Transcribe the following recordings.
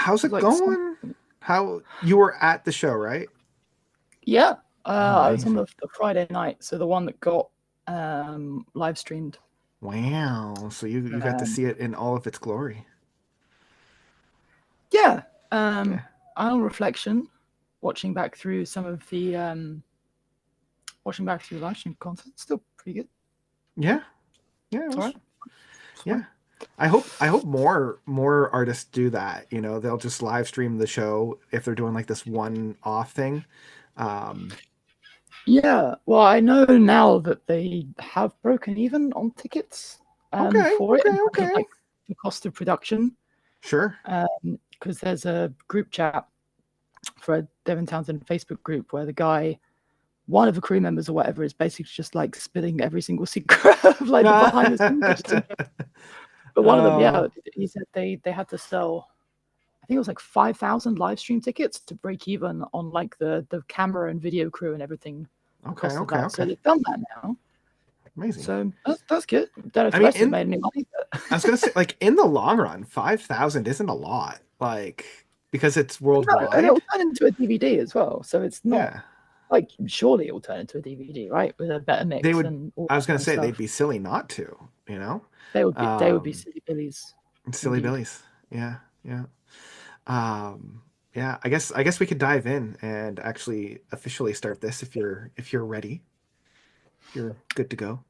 How's it Like, going? How you were at the show, right? yeah, I was on Amazing. the Friday night, so the one that got live streamed. Wow. So you got to Um, see it in all of its glory. yeah, Yeah. on reflection, watching back through the live stream content, still pretty good. Yeah. Yeah, it It's all was right. It's yeah. fine. I hope more artists do that. They'll just live stream the show if they're doing like this one off thing. Um Yeah, well, I know now that they have broken even on tickets okay, for it in okay, terms of okay. like the cost of production, Sure. because there's a group chat for a Devin Townsend Facebook group where the guy, one of the crew members or whatever, is basically just like spilling every single secret of like the behind the scenes, which is interesting. But one of them, yeah, Oh, he said they had to sell, I think it was like 5,000 live stream tickets to break even on like the camera and video crew and everything, the okay, cost of okay, that. So okay. they've done that now. Amazing. So that's good. Don't know if I the mean, rest of it made any money, I was but gonna say, like, in the long run, 5,000 isn't a lot. Like, because it's no, and it'll worldwide. turn into a DVD as well. So it's not Yeah. like, surely it'll turn into a DVD, right? With a better They mix would and all I that was gonna kind of say they'd stuff. be silly not to, you know? They would be Um, silly billies, Silly indeed. Billies. Yeah, yeah. Um, yeah, I guess we could dive in and actually officially start this if you're ready. If you're good to go.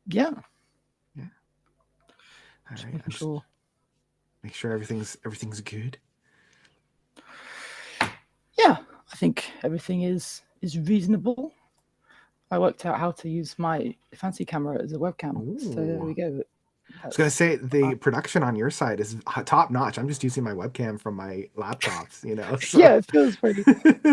Yeah, Yeah. All just right. making I'm just sure. make sure everything's good. Yeah, I think everything is reasonable. I worked out how to use my fancy camera as a webcam, so there Ooh. we go. I was gonna That's say the production on your side is top notch. I'm just using my webcam from my laptops. So yeah, it feels pretty.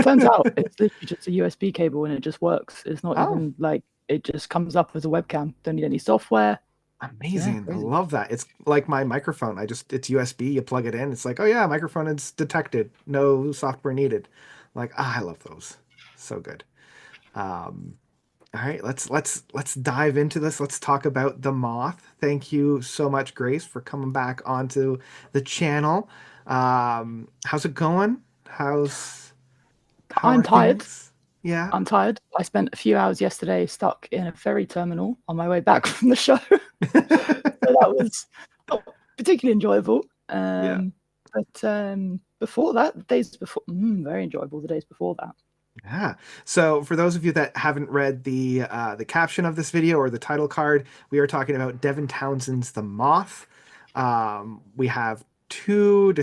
Turns out it's literally just a USB cable and it just works. It's not oh, even like it just comes up as a webcam. Don't need any software. Yeah, amazing. I crazy. love that. It's like my microphone. It's USB, you plug it in. It's like, oh yeah, microphone is detected. No software needed. Like, I love those. So good. Um, all right, let's dive into this. Let's talk about the Moth. Thank you so much, Grace, for coming back onto the channel. How's it going? How I'm are tired. things? Yeah. I'm tired. I spent a few hours yesterday stuck in a ferry terminal on my way back from the show. So that was not particularly enjoyable. Yeah. But before that, days before, very enjoyable. The days before that. Yeah. So for those of you that haven't read the caption of this video or the title card, we are talking about Devin Townsend's The Moth. We have two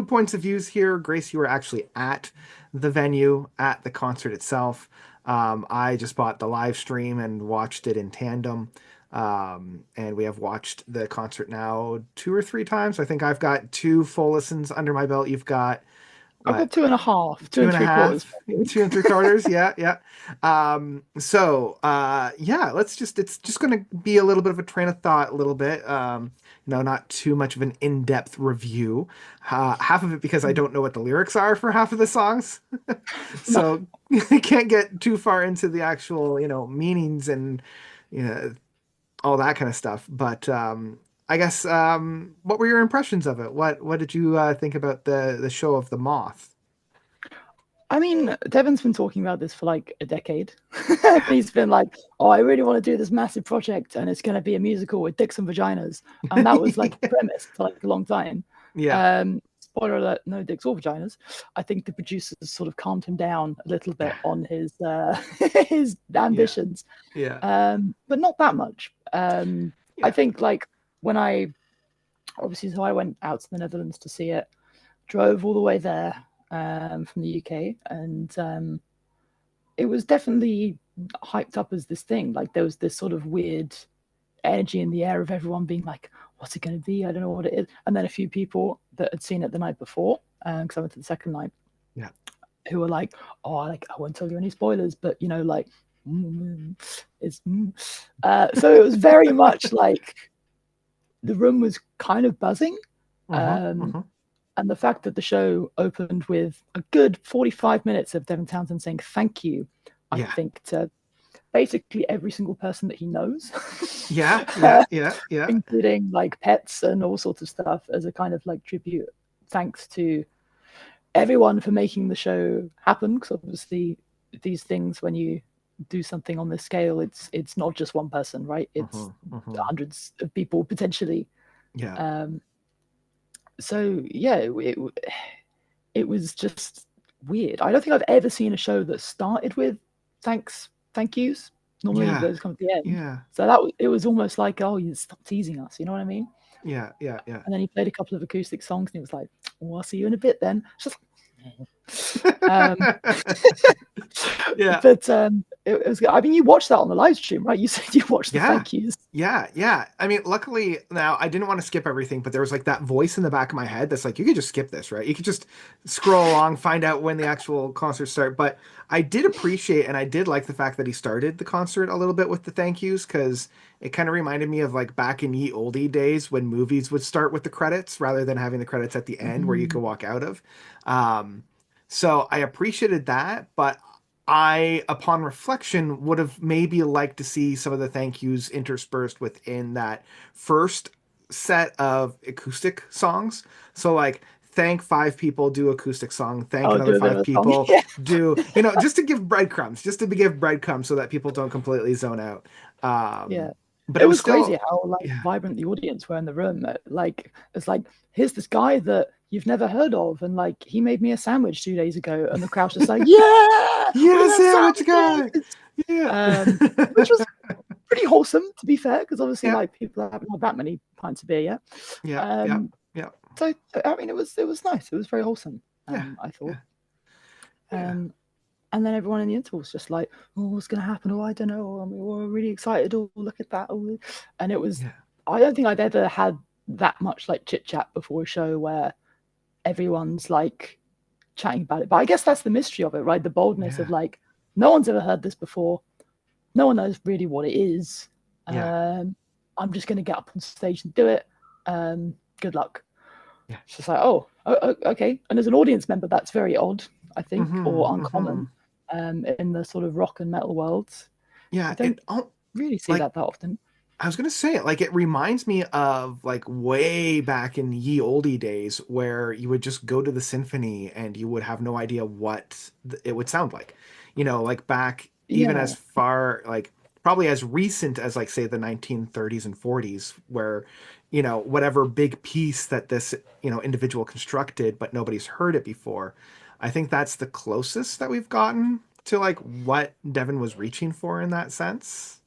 points of views here. Grace, you were actually at the venue at the concert itself. I just bought the live stream and watched it in tandem. And we have watched the concert now two or three times. I think I've got two full listens under my belt. You've got I've got what, two and a half, two two and and a three quarters. half, two and three quarters. Yeah, yeah. Yeah, it's just going to be a little bit of a train of thought, a little bit. Not too much of an in-depth review. Half of it because I don't know what the lyrics are for half of the songs. No, So I can't get too far into the actual, meanings and, you know, all that kind of stuff. But I guess what were your impressions of it? What did you think about the show of the Moth? I mean, Devin's been talking about this for like a decade. He's been like, "Oh, I really want to do this massive project, and it's going to be a musical with dicks and vaginas." And that was like the premise for like a long time. Yeah, Spoiler alert: no dicks or vaginas. I think the producers sort of calmed him down a little bit on his his yeah, ambitions, yeah, but not that much. I yeah, think like when I obviously, so I went out to the Netherlands to see it, drove all the way there from the UK, and it was definitely hyped up as this thing. Like there was this sort of weird energy in the air of everyone being like, "What's it going to be? I don't know what it is." And then a few people that had seen it the night before, because I went to the second night, yeah, who were like, "Oh, like I won't tell you any spoilers, but like." It's so it was very much like the room was kind of buzzing. uh-huh, Um, uh-huh. and the fact that the show opened with a good 45 minutes of Devin Townsend saying thank you, I Yeah, think, to basically every single person that he knows, yeah, yeah, yeah, yeah, including like pets and all sorts of stuff as a kind of like tribute. thanks to everyone for making the show happen. Because obviously, these things, when you do something on this scale, it's not just one person, right? It's hundreds of people potentially. Yeah. Um, so yeah, it was just weird. I don't think I've ever seen a show that started with thank yous. Normally Yeah. those come at the end. Yeah. So that it was almost like, oh, you stop teasing us. You know what I mean? Yeah. Yeah. Yeah. And then he played a couple of acoustic songs, and he was like, "Well, I'll see you in a bit then." It's just um, Yeah. but it was good. I mean, you watched that on the live stream, right? You said you watched the Yeah. thank yous. Yeah, yeah. I mean, luckily now I didn't want to skip everything, but there was like that voice in the back of my head that's like, you could just skip this, right? You could just scroll along, find out when the actual concerts start. But I did appreciate and I did like the fact that he started the concert a little bit with the thank yous because it kind of reminded me of like back in ye olde days when movies would start with the credits rather than having the credits at the end where you could Mm. walk out of. Um, so I appreciated that, but I, upon reflection, would have maybe liked to see some of the thank yous interspersed within that first set of acoustic songs. So, like, thank five people, do acoustic song, thank I'll another do a bit of five a song. people, Yeah, do, just to give breadcrumbs, just to give breadcrumbs so that people don't completely zone out. yeah. But It it was was crazy still, how like yeah, vibrant the audience were in the room. Like it's like here's this guy that you've never heard of, and like he made me a sandwich 2 days ago, and the crowd's just like, yeah, we yeah, love sandwich guy, sandwiches, yeah, which was pretty wholesome to be fair, because obviously yeah, like people haven't had that many pints of beer yet. yeah, yeah, Um, yeah, so I mean, it was nice. It was very wholesome. yeah, I thought. yeah, yeah, Um, and then everyone in the interval was just like, "Oh, what's going to happen? Oh, I don't know. I mean, we're really excited. Oh, look at that!" Oh. And it was. yeah. I don't think I've ever had that much like chit chat before a show where everyone's like chatting about it. But I guess that's the mystery of it, right? The boldness of Yeah. like, no one's ever heard this before. No one knows really what it is. Yeah. Um, I'm just going to get up on stage and do it. Good luck. Yeah. It's just like, okay. And as an audience member, that's very odd, I think, Mm-hmm. or Mm-hmm. uncommon in the sort of rock and metal worlds. I Yeah. don't really see Like that often. I was gonna say, like it reminds me of like way back in ye olde days where you would just go to the symphony and you would have no idea what it would sound like. Like back even as Yeah, far like probably as recent as like say the 1930s and 40s where whatever big piece that this individual constructed but nobody's heard it before. I think that's the closest that we've gotten to like what Devin was reaching for in that sense.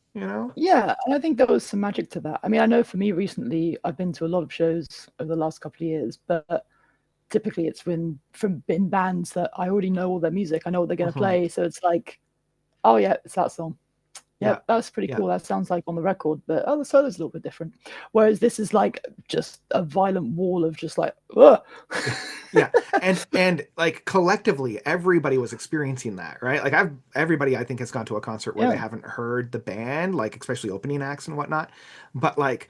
yeah, and I think there was some magic to that. I mean, I know for me recently, I've been to a lot of shows over the last couple of years, but typically it's been from in bands that I already know all their music. I know what they're going to Mhm. play, so it's like, oh yeah, it's that song. Yeah. Yep, that's pretty Yeah. cool. That sounds like on the record, but oh, the solo's a little bit different. Whereas this is like just a violent wall of just like, ugh. Yeah. Yeah. And like collectively everybody was experiencing that, right? Like everybody I think has gone to a concert where they Yeah, haven't heard the band, like especially opening acts and whatnot. But like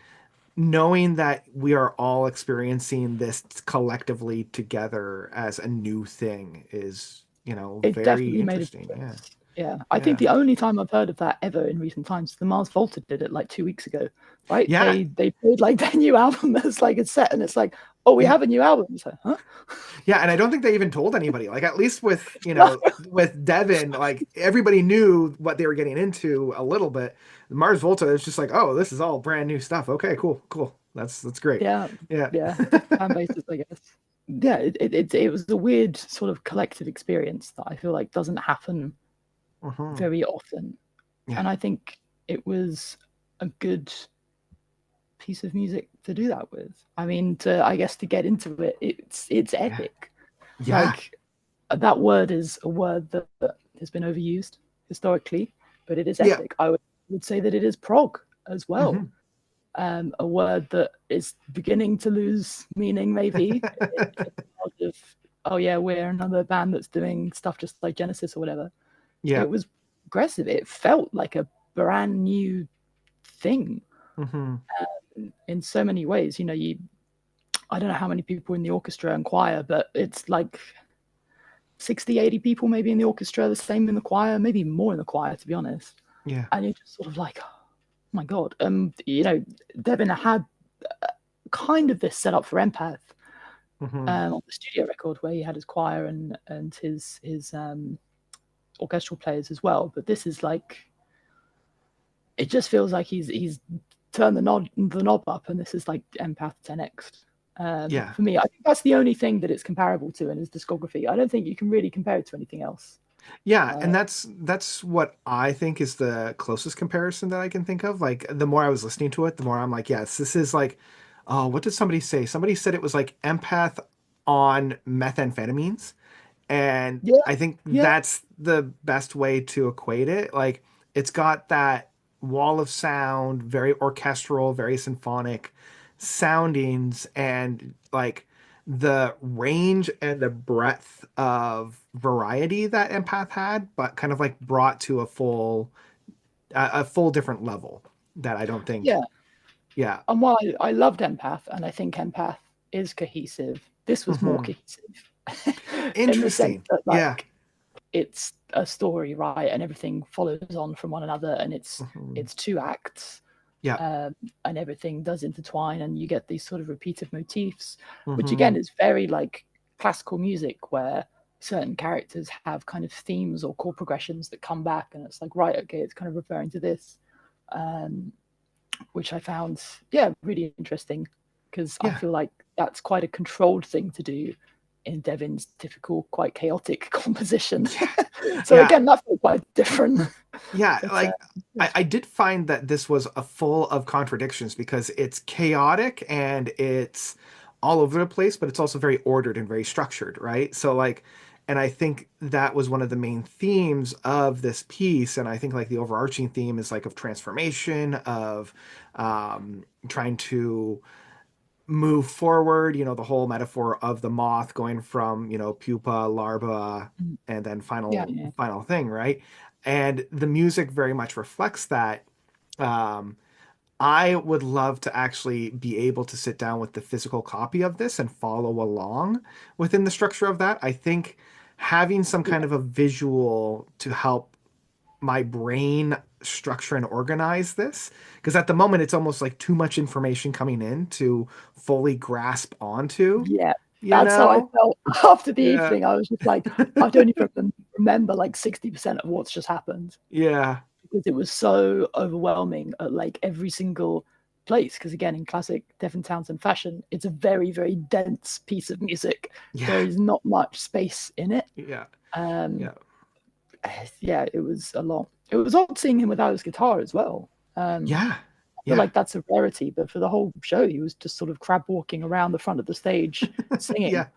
knowing that we are all experiencing this collectively together as a new thing is, it very definitely made a interesting. Yeah. difference. Yeah, I think Yeah. the only time I've heard of that ever in recent times, the Mars Volta did it like 2 weeks ago, right? Yeah. They played like their new album as like a set, and it's like, oh, we Yeah. have a new album. It's like, huh? Yeah, and I don't think they even told anybody. Like at least with, No. with Devin, like everybody knew what they were getting into a little bit. Mars Volta is just like, "Oh, this is all brand new stuff. Okay, cool. Cool. That's great." Yeah, Yeah. yeah, different fan bases, I guess. Yeah, it was a weird sort of collective experience that I feel like doesn't happen Mhm. very often. Yeah. And I think it was a good piece of music to do that with. I mean, I guess to get into it, it's Yeah. epic. Yeah. Like that word is a word that has been overused historically, but it is Yeah. epic. I would say that it is prog as well. Mhm. A word that is beginning to lose meaning, maybe. Of, oh yeah, we're another band that's doing stuff just like Genesis or whatever. Yeah. It was aggressive. It felt like a brand new thing Mhm. in so many ways. I don't know how many people in the orchestra and choir, but it's like 60, 80 people maybe in the orchestra, the same in the choir, maybe more in the choir, to be honest. Yeah. And you're just sort of like, oh my God. Devin had kind of this set up for Empath, Hmm. on the studio record where he had his choir and his orchestral players as well. But this is like, it just feels like he's turned the knob up, and this is like Empath 10x. Yeah. For me, I think that's the only thing that it's comparable to in his discography. I don't think you can really compare it to anything else. Yeah, Uh, and that's what I think is the closest comparison that I can think of. Like the more I was listening to it, the more I'm like, yes, this is like, oh, what did somebody say? Somebody said it was like Empath on methamphetamines. And yeah, I think yeah, that's the best way to equate it. Like it's got that wall of sound, very orchestral, very symphonic soundings, and like the range and the breadth of variety that Empath had, but kind of like brought to a full different level that I don't yeah. think, yeah. And while I loved Empath, and I think Empath is cohesive, this was more Hmm. cohesive in the sense Interesting. that Yeah. like it's a story, right, and everything follows on from one another, and it's Hmm. it's two acts, Yeah. and everything does intertwine, and you get these sort of repeated motifs, which Hmm. again is very like classical music, where certain characters have kind of themes or chord progressions that come back, and it's like, right, okay, it's kind of referring to this, um, which I found, yeah, really interesting, because I Yeah. feel like that's quite a controlled thing to do in Devin's typical, quite chaotic composition. Yeah. So Yeah. again, that felt quite different. Yeah, But like yeah, I did find that this was a full of contradictions because it's chaotic and it's all over the place, but it's also very ordered and very structured, right? So like, and I think that was one of the main themes of this piece, and I think like the overarching theme is like of transformation, of trying to move forward, the whole metaphor of the moth going from, pupa, larva, and then yeah, final yeah, final thing, right? And the music very much reflects that. Um, I would love to actually be able to sit down with the physical copy of this and follow along within the structure of that. I think having some yeah, kind of a visual to help my brain structure and organize this, because at the moment it's almost like too much information coming in to fully grasp onto, yeah. you That's how I know? felt after the Yeah. evening. I was just like, I don't even remember like 60% of what's just happened, Yeah. because it was so overwhelming at like every single place. Because again, in classic Devin Townsend fashion, it's a very, very dense piece of music. Yeah. There is not much space in it. Yeah. Um, Yeah. yeah, it was a lot. It was odd seeing him without his guitar as well. Yeah. I feel Yeah. like that's a rarity, but for the whole show, he was just sort of crab walking around the front of the stage singing, Yeah.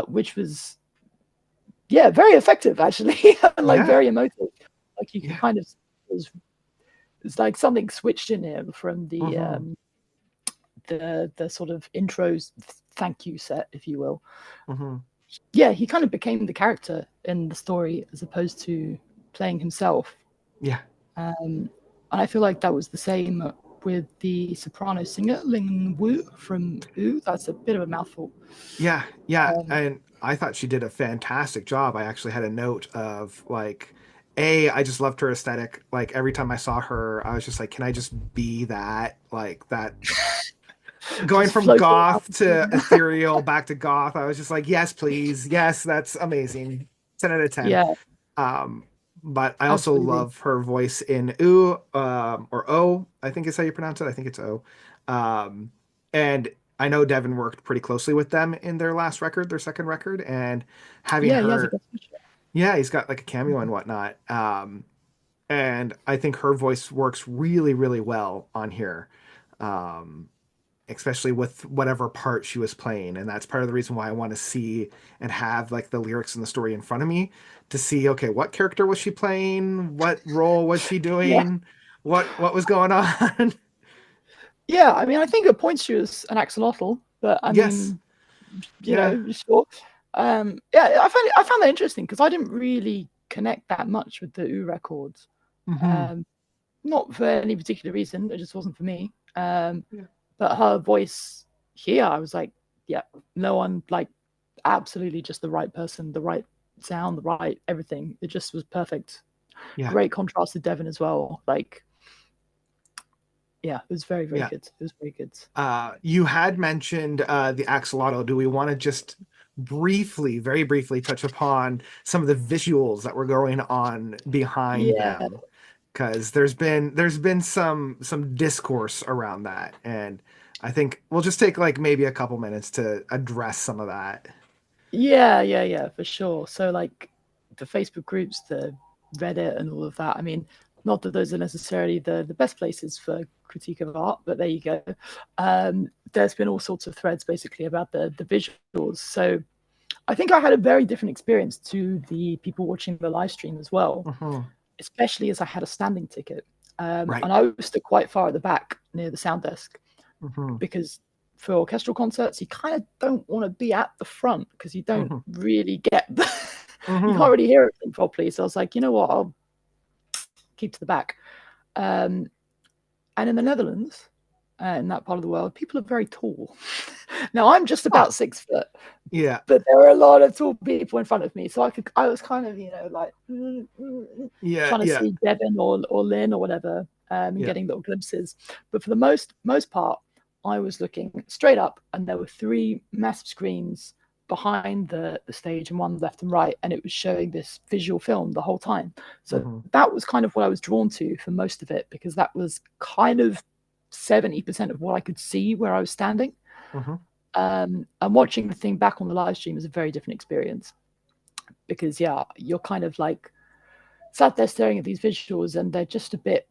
which was, yeah, very effective actually, and like Yeah. very emotive. Like you could Yeah. kind of, it's like something switched in him from Hmm. the sort of intros thank you set, if you will. Hmm. Yeah, he kind of became the character in the story as opposed to playing himself. Yeah. And I feel like that was the same with the soprano singer Ling Wu from Ooh. That's a bit of a mouthful. Yeah. Yeah. Um, And I thought she did a fantastic job. I actually had a note of like, I just loved her aesthetic. Like every time I saw her, I was just like, can I just be that? Like that going just from floating goth to around. ethereal back to goth. I was just like, yes, please. Yes, that's amazing. 10 out of 10. Yeah, Um, but I also absolutely. love her voice in Ooh, or O, I think is how you pronounce it. I think it's O. Um, and I know Devin worked pretty closely with them in their last record, their second record, and having Yeah, he has a her, guest feature. yeah, he's got like a cameo and whatnot. And I think her voice works really, really well on here. Um, Especially with whatever part she was playing. And that's part of the reason why I want to see and have like the lyrics and the story in front of me to see, okay, what character was she playing? What role was she Yeah, doing? What was going on? yeah. I mean, I think at points she was an axolotl, but I Yes. mean, Yeah. sure. Yeah, I found that interesting because I didn't really connect that much with the Ooh records. Hmm. Um, Not for any particular reason. It just wasn't for me. Yeah. But her voice here, I was like, yeah, no one, like, absolutely just the right person, the right sound, the right everything. It just was perfect. Yeah. Great contrast to Devon as well. Like, yeah, it was very, very Yeah. good. It was very good. You had mentioned the axolotl. Do we want to just briefly, very briefly, touch upon some of the visuals that were going on behind Yeah, them? Because there's been some discourse around that, and I think we'll just take like maybe a couple minutes to address some of that. yeah, for sure. So like the Facebook groups, the Reddit, and all of that. I mean, not that those are necessarily the best places for critique of art, but there you go. There's been all sorts of threads basically about the visuals. So I think I had a very different experience to the people watching the live stream as well, Hmm. especially as I had a standing ticket. Right. And I was stood quite far at the back near the sound desk Hmm. because for orchestral concerts, you kind of don't want to be at the front because you don't Hmm. really get you can't Hmm. really hear everything properly. So I was like, you know what, I'll keep to the back. Um, and in the Netherlands, in that part of the world, people are very tall. Now I'm just Huh. about 6 foot, Yeah. but there were a lot of tall people in front of me, so I was kind of like Yeah. trying to Yeah. see Devin or Lynn or whatever, and Yeah. getting little glimpses. But for the most part, I was looking straight up, and there were three massive screens behind the stage and one left and right, and it was showing this visual film the whole time. So Hmm. that was kind of what I was drawn to for most of it, because that was kind of 70% of what I could see where I was standing. Hmm. And watching the thing back on the live stream is a very different experience, because yeah, you're kind of like sat there staring at these visuals and they're just a bit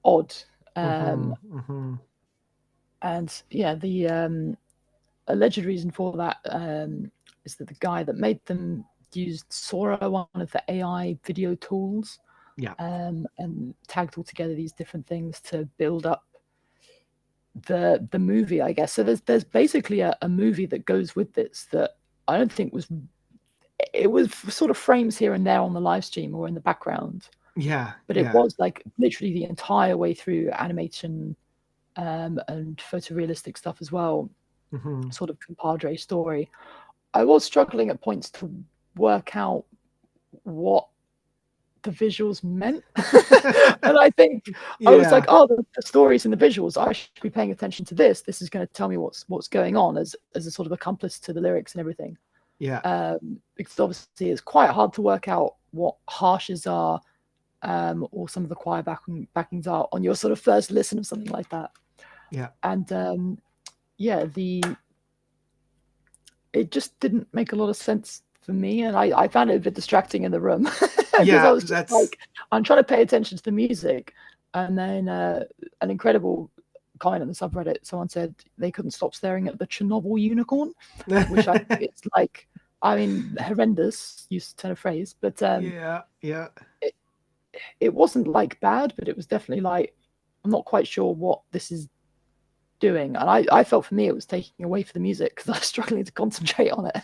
odd. Hmm. Um, Hmm. and yeah, the alleged reason for that is that the guy that made them used Sora, one of the AI video tools, Yeah. and tagged all together these different things to build up the movie, I guess. So there's basically a movie that goes with this that I don't think was, it was sort of frames here and there on the live stream or in the background, Yeah. but it Yeah. was like literally the entire way through animation, and photorealistic stuff as well, Hmm. sort of compadre story. I was struggling at points to work out what the visuals meant. And I think I was like, Yeah. oh, the stories and the visuals, I should be paying attention to this. This is going to tell me what's going on as a sort of accomplice to the lyrics and everything. Yeah. Because obviously it's quite hard to work out what harshes are, or some of the choir backings are on your sort of first listen of something like that. Yeah. And yeah, it just didn't make a lot of sense for me, and I found it a bit distracting in the room because I Yeah. was just That's like, I'm trying to pay attention to the music, and then an incredible comment in the subreddit, someone said they couldn't stop staring at the Chernobyl unicorn, which I think it's like, I mean, horrendous use to turn a phrase, but yeah. Yeah. it, it wasn't like bad, but it was definitely like, I'm not quite sure what this is doing, and I felt for me it was taking away from the music because I was struggling to concentrate on it.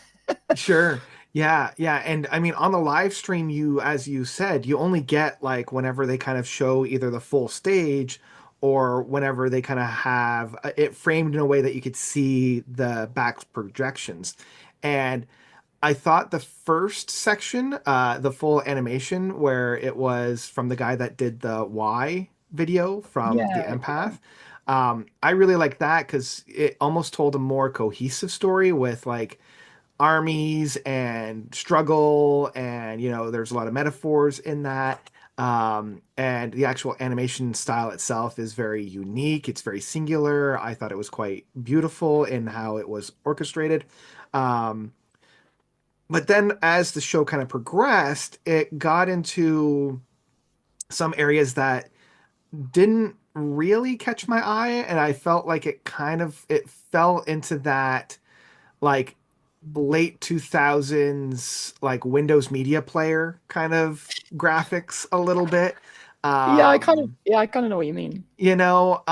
Sure. Yeah, yeah. And I mean, on the live stream, as you said, you only get like whenever they kind of show either the full stage or whenever they kind of have it framed in a way that you could see the back projections. And I thought the first section, the full animation where it was from the guy that did the Y video from the Yeah, yeah, Empath, I really like that because it almost told a more cohesive story with like armies and struggle, and there's a lot of metaphors in that. And the actual animation style itself is very unique. It's very singular. I thought it was quite beautiful in how it was orchestrated. um, but then as the show kind of progressed, it got into some areas that didn't really catch my eye, and I felt like it fell into that like late 2000s like Windows Media Player kind of graphics a little bit. yeah. Um, I kind of know what you mean. you know,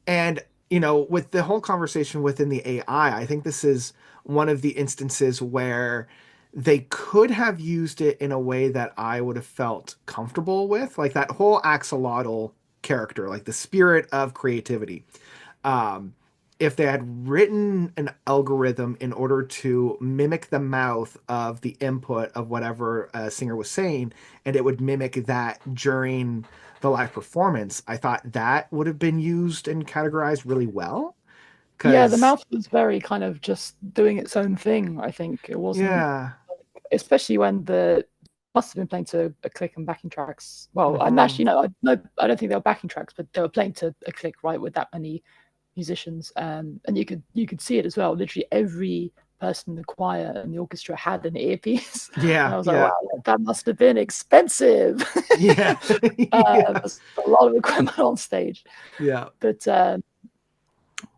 and with the whole conversation within the AI, I think this is one of the instances where they could have used it in a way that I would have felt comfortable with, like that whole axolotl character, like the spirit of creativity. um, if they had written an algorithm in order to mimic the mouth of the input of whatever a singer was saying, and it would mimic that during the live performance, I thought that would have been used and categorized really well. Yeah, the Because, mouth was very kind of just doing its own thing. I think it wasn't, yeah. especially when the must have been playing to a click and backing tracks. Well, and Hmm. actually, no, no, I don't think they were backing tracks, but they were playing to a click, right, with that many musicians. And you could see it as well. Literally every person in the choir and the orchestra had an earpiece, and Yeah, I was like, yeah, wow, that must have been expensive. yeah, yeah, There's a lot of equipment on stage, yeah, but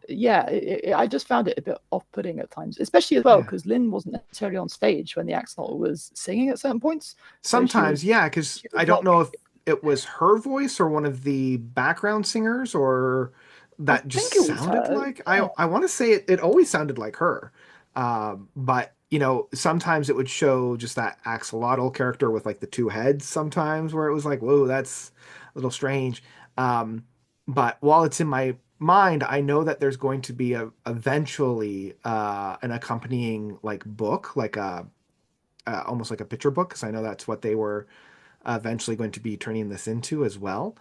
yeah, I just found it a bit off-putting at times, especially as well yeah. because Lynn wasn't necessarily on stage when the axolotl was singing at certain points. So she Sometimes, was, yeah, because she I was don't like, know if it was her voice or one of the background singers or I that just think it was sounded her. like Yeah, I want to say it always sounded like her. But sometimes it would show just that axolotl character with like the two heads sometimes where it was like, whoa, that's a little strange. Um, but while it's in my mind, I know that there's going to be eventually an accompanying like book, like a almost like a picture book, because I know that's what they were eventually going to be turning this into as well.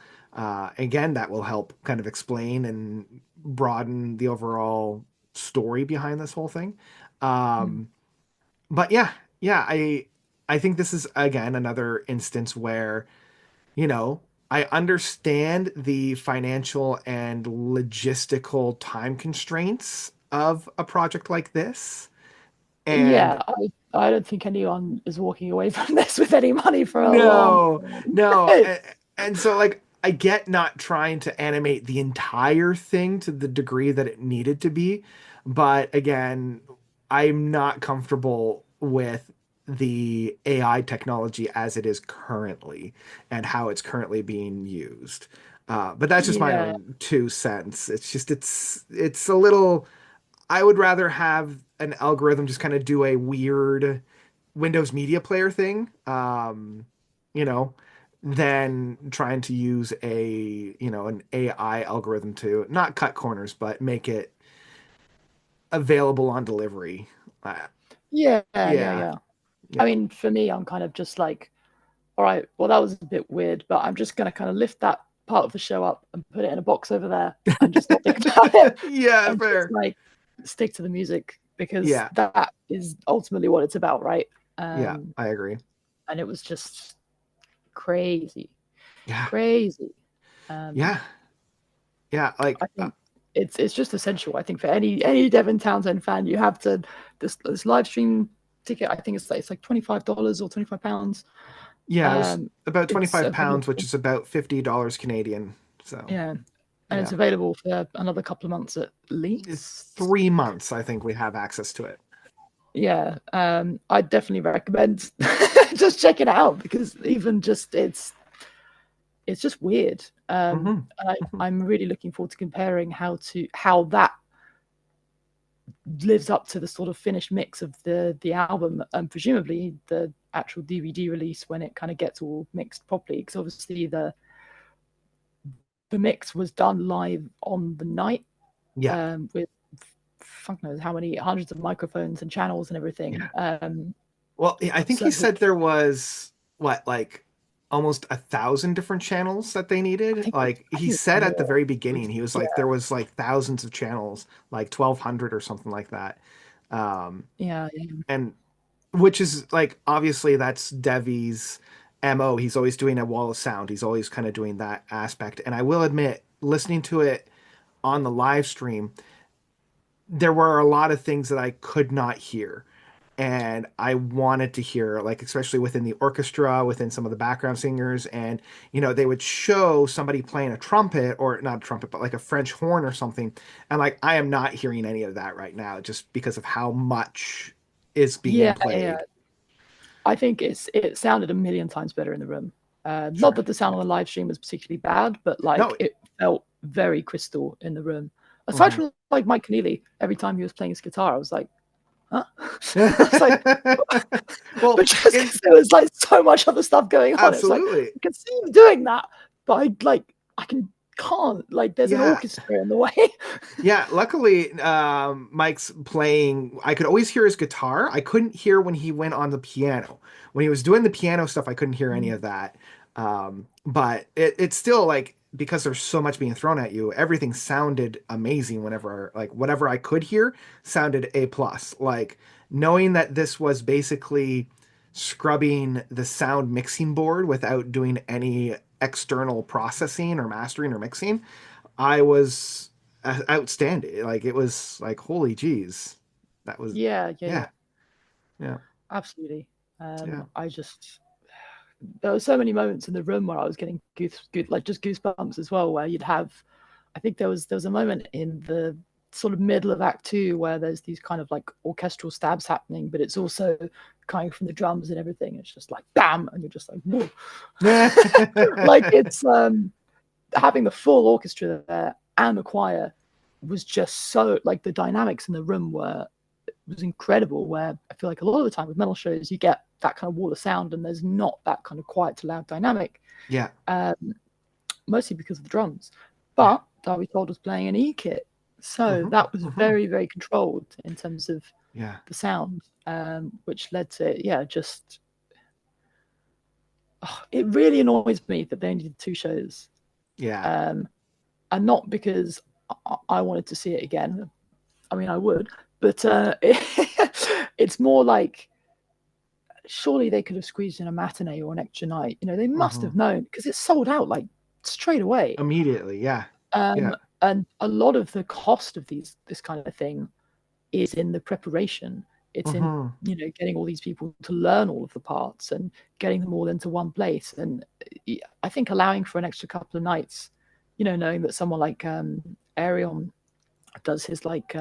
Again, that will help kind of explain and broaden the overall story behind this whole thing. mm. Um, but yeah, yeah, I think this is again another instance where you know I understand the financial and logistical time constraints of a project like this, and Yeah. I don't think anyone is walking away from this with any money for a long no, no. time. And so like I get not trying to animate the entire thing to the degree that it needed to be, but again, I'm not comfortable with the AI technology as it is currently and how it's currently being used. But that's just my Yeah, own 2 cents. It's just it's a little I would rather have an algorithm just kind of do a weird Windows Media Player thing, you know, than trying to use an AI algorithm to not cut corners, but make it available on delivery. Uh, yeah, yeah, yeah, yeah. I yeah, mean, for me, I'm kind of just like, all right, well, that was a bit weird, but I'm just gonna kind of lift that part of the show up and put it in a box over there and just not think about it yeah, and just fair. like stick to the music because Yeah, that is ultimately what it's about, right? yeah, Um, I agree. and it was just crazy, Yeah, crazy. Um, yeah, yeah. I think it's just essential. I think for any Devin Townsend fan, you have to this live stream ticket. I think it's like $25 or £25. Yeah, it was Um, about it's 25 available. pounds, which is about $50 Canadian. So, Yeah, and it's yeah. available for another couple of months at It's least. 3 months, I think we have access to it. Yeah, I definitely recommend just check it out because even just it's just weird. Hmm. And Hmm. I'm really looking forward to comparing how that lives up to the sort of finished mix of the album and presumably the actual DVD release when it kind of gets all mixed properly because obviously the mix was done live on the night Yeah. with fuck knows how many hundreds of microphones and channels and everything. Yeah. Well, I think So he said there was what, like almost 1,000 different channels that they needed. Like I he think it's said at the more. very It was, beginning, he was yeah, like there was like thousands of channels, like 1,200 or something like that. Um, yeah, yeah. and which is like obviously that's Devy's MO. He's always doing a wall of sound. He's always kind of doing that aspect. And I will admit, listening to it on the live stream, there were a lot of things that I could not hear. And I wanted to hear, like, especially within the orchestra, within some of the background singers. And, they would show somebody playing a trumpet, or not a trumpet, but like a French horn or something. And, like, I am not hearing any of that right now just because of how much is being Yeah, yeah. played. I think it sounded a million times better in the room. Not Sure. that the sound on the live stream was particularly bad, but like No. it felt very crystal in the room. Aside Mhm. from like Mike Keneally, every time he was playing his guitar, I was like, huh? I was like, Well, but just in because there was like so much other stuff going on, it's like absolutely. I can see him doing that, but I can't like there's an Yeah. orchestra in the way. Yeah, luckily, Mike's playing. I could always hear his guitar. I couldn't hear when he went on the piano. When he was doing the piano stuff, I couldn't hear any of that. but it's still like because there's so much being thrown at you, everything sounded amazing whenever like whatever I could hear sounded A plus. Like knowing that this was basically scrubbing the sound mixing board without doing any external processing or mastering or mixing, I was outstanding. Like it was like holy geez. That was Yeah, yeah, yeah, yeah, yeah, absolutely. yeah. I just there were so many moments in the room where I was getting like just goosebumps as well, where you'd have, I think there was a moment in the sort of middle of Act Two where there's these kind of like orchestral stabs happening, but it's also coming from the drums and everything. It's just like bam, and you're just like, whoa. Like it's having the full orchestra there and the choir was just so like the dynamics in the room were was incredible. Where I feel like a lot of the time with metal shows, you get that kind of wall of sound, and there's not that kind of quiet to loud dynamic, Yeah. um, mostly because of the drums. Yeah. But Darby Told was playing an E kit, so Hmm. that was Hmm. very, very controlled in terms of Yeah. the sound, which led to yeah, just it really annoys me that they only did two shows, Yeah. um, and not because I wanted to see it again. I mean, I would, but it's more like surely they could have squeezed in a matinee or an extra night. You know, they must Hmm. have known because it's sold out like straight away. Immediately. Yeah. Yeah. And a lot of the cost of this kind of thing is in the preparation. It's in Hmm. getting all these people to learn all of the parts and getting them all into one place. And I think allowing for an extra couple of nights, knowing that someone like Arion does his like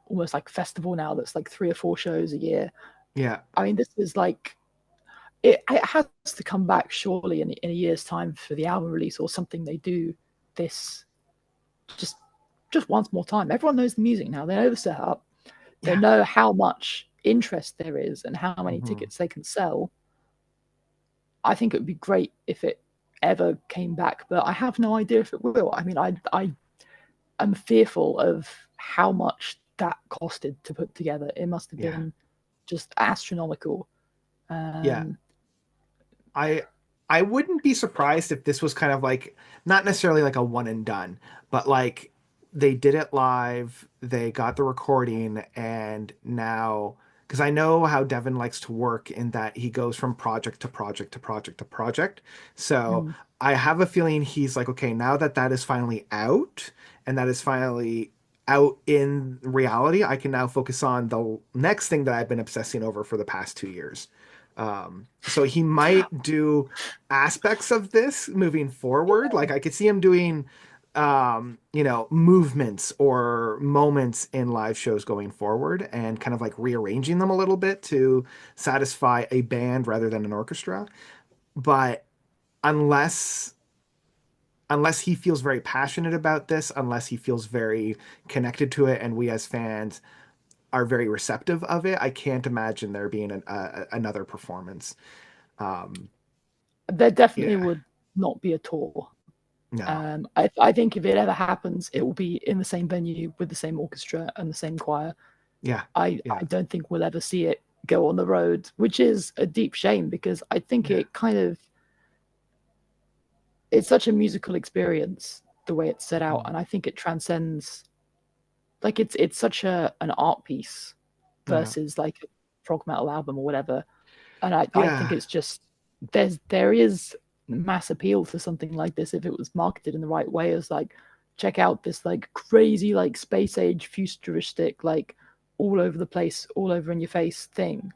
almost like festival now that's like 3 or 4 shows a year. Yeah. I mean, this is like it has to come back surely in a year's time for the album release or something. They do this just just once more time. Everyone knows the music now. They know the setup. They Yeah. know how much interest there is and how many Hmm. tickets they can sell. I think it would be great if it ever came back, but I have no idea if it will. I mean, I am fearful of how much that costed to put together. It must have Yeah. been just astronomical. Yeah. Um, I I wouldn't be surprised if this was kind of like not necessarily like a one and done, but like they did it live, they got the recording, and now because I know how Devin likes to work in that he goes from project to project to project to project. So mm, I have a feeling he's like, okay, now that that is finally out and that is finally out in reality, I can now focus on the next thing that I've been obsessing over for the past 2 years. So he might do aspects of this moving forward. Like I could see him doing, movements or moments in live shows going forward and kind of like rearranging them a little bit to satisfy a band rather than an orchestra. But unless unless he feels very passionate about this, unless he feels very connected to it, and we as fans are very receptive of it, I can't imagine there being another performance. Um, there definitely yeah, would not be a tour. no, I think if it ever happens, it will be in the same venue with the same orchestra and the same choir. yeah, I yeah, don't think we'll ever see it go on the road, which is a deep shame because I think yeah, it kind of it's such a musical experience the way it's set out, mm, and I think it transcends like it's such an art piece yeah, versus like a prog metal album or whatever. And I think yeah, it's just there is mass appeal to something like this if it was marketed in the right way as like check out this like crazy like space age futuristic like all over the place all over in your face thing.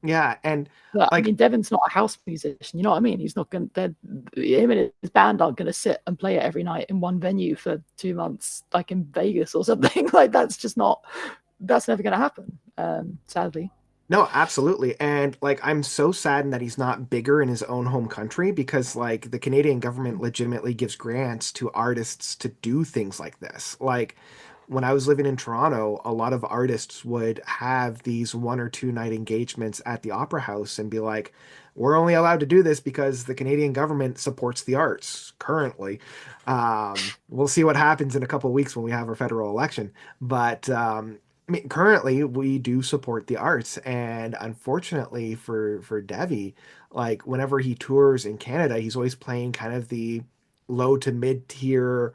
yeah, and But I like mean, Devin's not a house musician, you know what I mean? He's not going to him and his band aren't going to sit and play it every night in one venue for 2 months like in Vegas or something. Like that's just not that's never going to happen, sadly. no, absolutely. And like I'm so saddened that he's not bigger in his own home country because like the Canadian government legitimately gives grants to artists to do things like this. Like when I was living in Toronto, a lot of artists would have these 1 or 2 night engagements at the Opera House and be like, we're only allowed to do this because the Canadian government supports the arts currently. We'll see what happens in a couple of weeks when we have our federal election. But I mean, currently we do support the arts, and unfortunately for Devi, like whenever he tours in Canada, he's always playing kind of the low to mid tier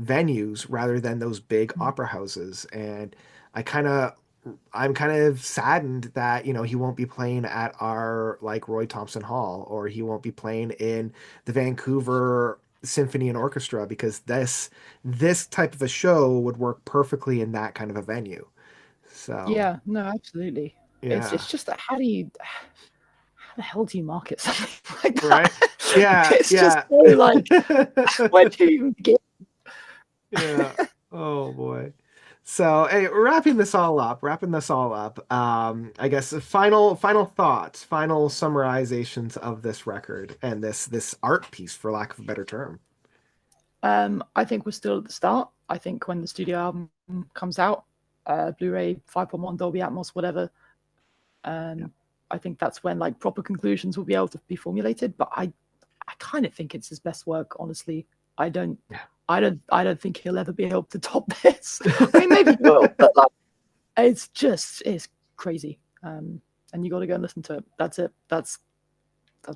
venues rather than those big opera houses. And I kind of I'm kind of saddened that, he won't be playing at our like Roy Thompson Hall, or he won't be playing in the Vancouver Symphony and Orchestra, because this type of a show would work perfectly in that kind of a venue. So, Yeah, no, absolutely. It's yeah. just that how the hell do you market something like Right? that? Yeah, It's just yeah. so like, where do you even begin? Yeah. Oh boy. So, hey, wrapping this all up. I guess final thoughts, final summarizations of this record and this art piece, for lack of a better term. I think we're still at the start. I think when the studio album comes out, Blu-ray 5.1 Dolby Atmos, whatever, Yeah. um, I think that's when like proper conclusions will be able to be formulated. But I kind of think it's his best work, honestly. I don't, Yeah. I don't think he'll ever be able to top this. I mean, maybe he will, but like, it's crazy. And you got to go and listen to it. That's it. That's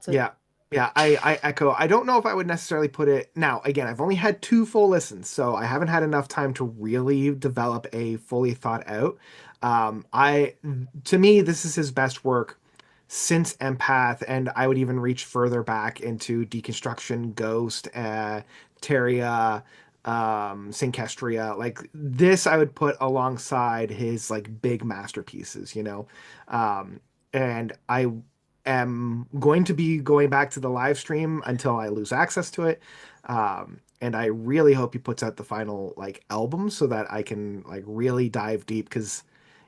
it. Yeah. Yeah, I echo. I don't know if I would necessarily put it now. Again, I've only had two full listens, so I haven't had enough time to really develop a fully thought out. I To me, this is his best work since Empath, and I would even reach further back into Deconstruction, Ghost, Teria, Synkestria. Like this, I would put alongside his like big masterpieces. And I am going to be going back to the live stream until I lose access to it. And I really hope he puts out the final like album so that I can like really dive deep, because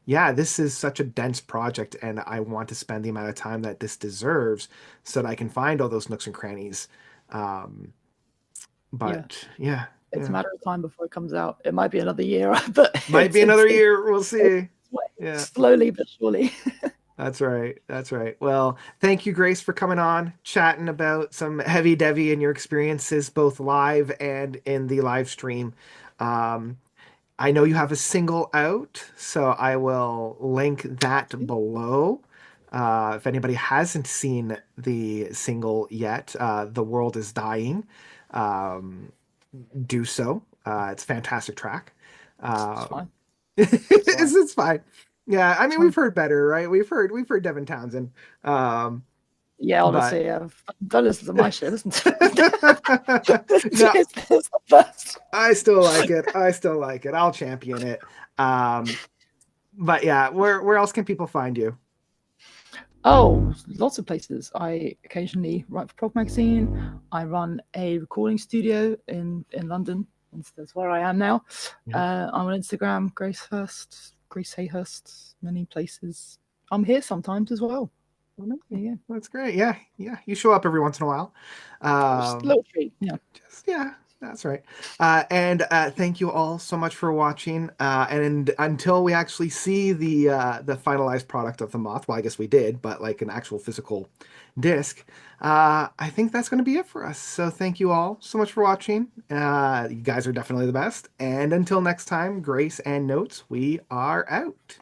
yeah, this is such a dense project and I want to spend the amount of time that this deserves so that I can find all those nooks and crannies. Um, Yeah, but yeah, it's a yeah. matter of time before it comes out. It might be another year, but Might be another year. We'll see. Yeah. slowly but surely. That's right. That's right. Well, thank you, Grace, for coming on, chatting about some heavy Devi and your experiences, both live and in the live stream. Um, I know you have a single out, so I will link that below. If anybody hasn't seen the single yet, The World is Dying, um, do so. It's a fantastic track. It's Um, fine. It's fine. it's fine. Yeah, I It's mean we've fine. heard better, right? We've heard Devin Townsend. Um, Yeah, but honestly, don't listen to my shit. Listen to no, it's the best. I still like it. I still like it. I'll champion it. Um, but yeah, where else can people find you? Oh, lots of places. I occasionally write for Prog Magazine. I run a recording studio in London. That's where I am now. Yeah. I'm on Instagram, Grace Hurst, Grace Hayhurst, many places. I'm here sometimes as well. Yeah, That's great. Yeah, yeah. You show up every once in a while. just a Um, little treat. Yeah, just yeah, that's right. And thank you all so much for watching. And until we actually see the finalized product of the Moth, well, I guess we did, but like an actual physical disc. I think that's going to be it for us. So thank you all so much for watching. You guys are definitely the best. And until next time, Grace and Notes, we are out.